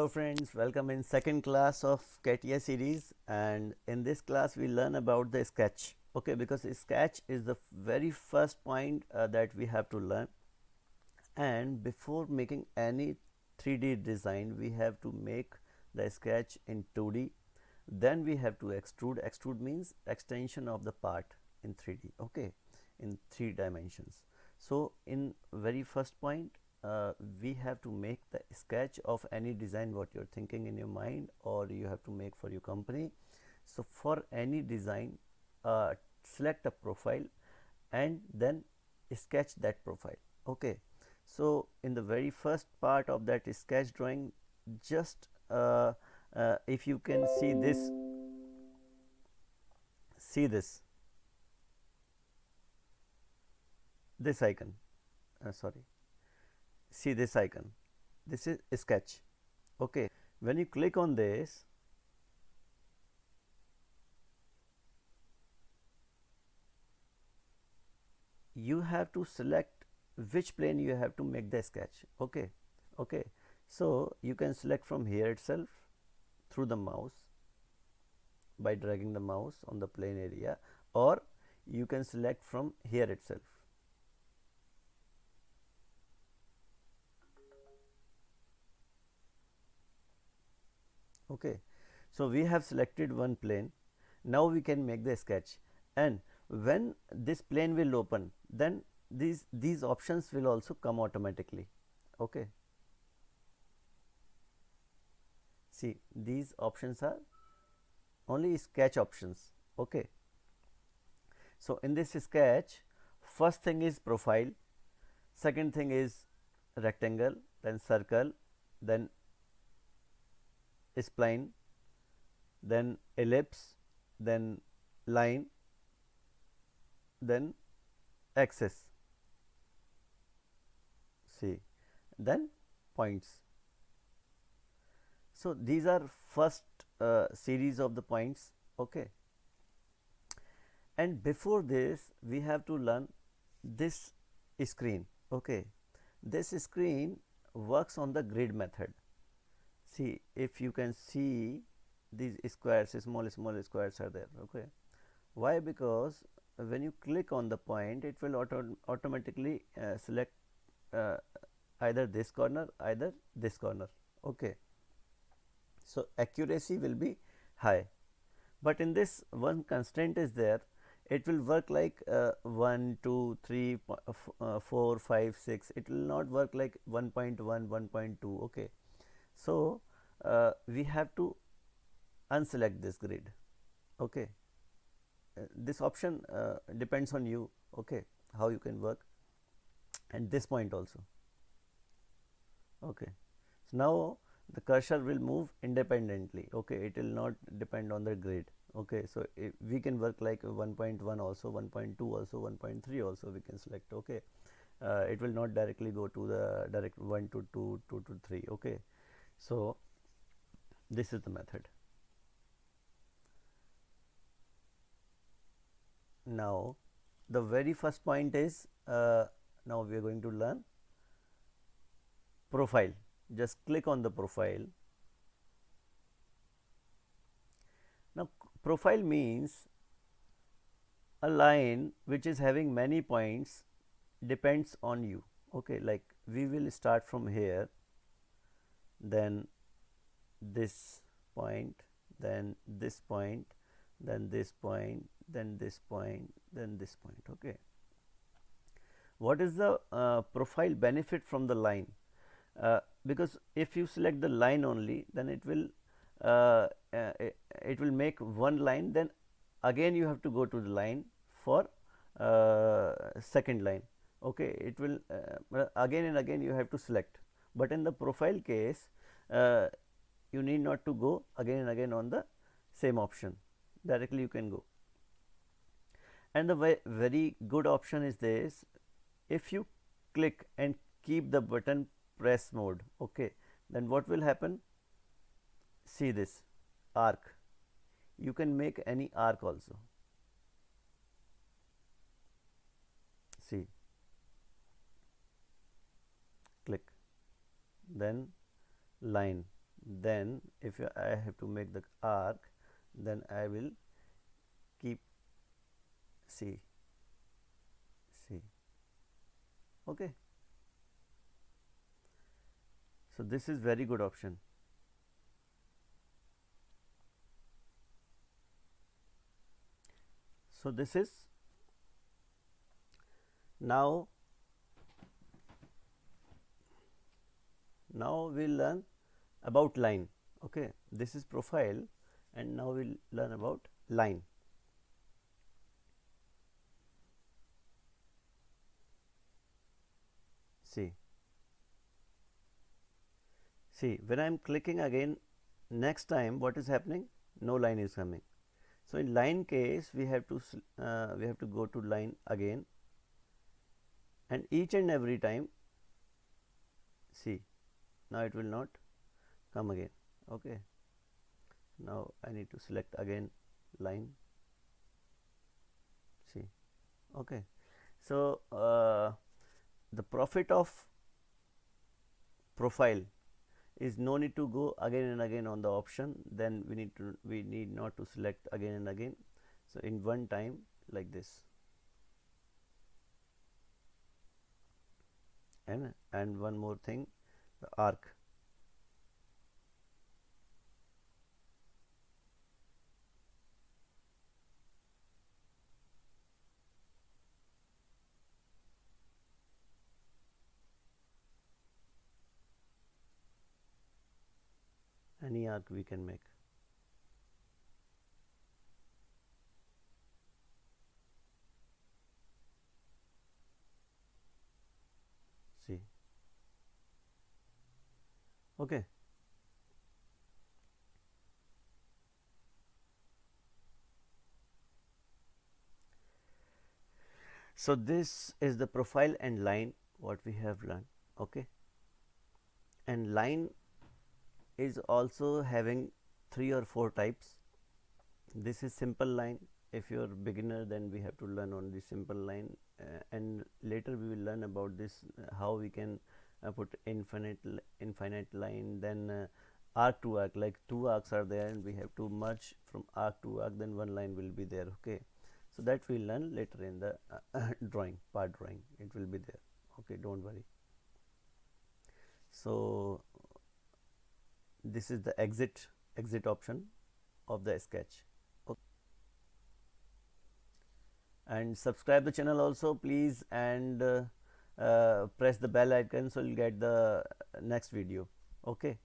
friends, welcome in second class of CATIA series, and in this class we learn about the sketch. Okay, because sketch is the very first point that we have to learn, and before making any 3D design we have to make the sketch in 2D. Then we have to extrude. Extrude means extension of the part in 3D, okay, in 3 dimensions. So in very first point we have to make the sketch of any design what you're thinking in your mind or you have to make for your company. So for any design, select a profile and then sketch that profile. Okay, so in the very first part of that sketch drawing, just if you can see this, this icon, sorry, see this icon, this is sketch. Okay, when you click on this, you have to select which plane you have to make the sketch. Okay, so you can select from here itself through the mouse by dragging the mouse on the plane area, or you can select from here itself. Okay, so we have selected one plane. Now we can make the sketch, and when this plane will open, then these options will also come automatically. Okay, see, these options are only sketch options. Okay, so in this sketch, first thing is profile, second thing is rectangle, then circle, then spline, then ellipse, then line, then axis, see, then points. So these are first series of the points. Okay, and before this we have to learn this screen. Okay, this screen works on the grid method. See, if you can see, these squares, small squares are there. Okay, why? Because when you click on the point, it will automatically select either this corner, either this corner. Okay, so accuracy will be high, but in this one constraint is there. It will work like 1 2 3 4 5 6. It will not work like 1.1 1.2. Okay, so we have to unselect this grid. Okay, this option depends on you. Okay, how you can work, and this point also. Okay, so now the cursor will move independently. Okay, it will not depend on the grid. Okay, so we can work like 1.1 also, 1.2 also, 1.3 also we can select. Okay, it will not directly go to the direct 1 to 2, 2 to 3. Okay, so this is the method. Now the very first point is now we are going to learn profile. Just click on the profile. Now profile means a line which is having many points depends on you. Okay, like we will start from here, then this point, then this point, then this point, then this point, then this point. Okay, what is the profile benefit from the line? Because if you select the line only, then it will make one line, then again you have to go to the line for second line. Okay, it will again and again you have to select, but in the profile case you need not to go again and again on the same option, directly you can go. And the very good option is this: if you click and keep the button press mode, okay, then what will happen? See this arc, you can make any arc also. See, click, then line, then if I have to make the arc, then I will keep see okay. So this is very good option. So this is now we'll learn about line. Okay, this is profile, and now we'll learn about line. See when I am clicking again, next time what is happening, no line is coming. So in line case we have to go to line again, and each and every time, see, now it will not come again. Okay, now I need to select again line. See, okay. So the profit of profile is no need to go again and again on the option, then we need not to select again and again. So in one time, like this. And one more thing, the arc. Any arc we can make. See, okay. So this is the profile and line what we have learned. Okay, and line is also having 3 or 4 types. This is simple line. If you are beginner, then we have to learn on the simple line, and later we will learn about this, how we can put infinite line, then arc to arc, like 2 arcs are there and we have to merge from arc to arc, then one line will be there. Okay, so that we will learn later in the part drawing, it will be there. Okay, don't worry. So this is the exit option of the sketch. Okay. And subscribe the channel also please, and press the bell icon so you'll get the next video. Okay.